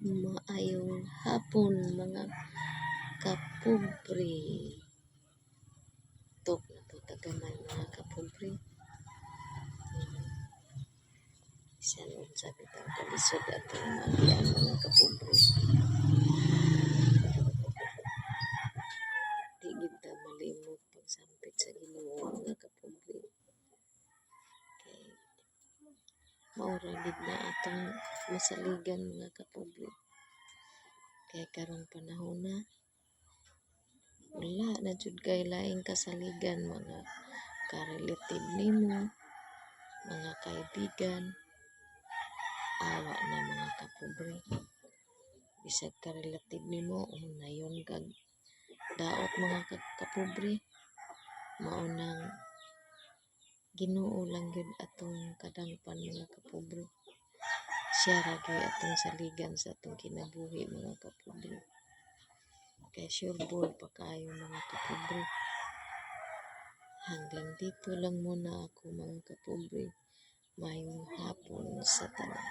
Maayong hapon mga kapobre. Tok na po tagamay mga kapobre. Isan sa bitang kalisod at magian mga kapobre. Di kita malimot pagsampit sa Ginoo mga kapobre. Kay maura gid na atong masaligan mga kapobre. Kay karong panahon na wala na jud kay laing kasaligan mga ka-relative nimo, mga kaibigan, awa na mga kapobre. Bisag ka-relative nimo nayon kag daot mga kapobre, mao nang Ginoo lang gyud atong kadangpan mga kapobre. Siya ra gyud atong saligan sa atong kinabuhi mga kapobre. Kay sure boy pa kayo mga kapobre. Hanggang dito lang muna ako mga kapobre. Mayong hapon sa tanan.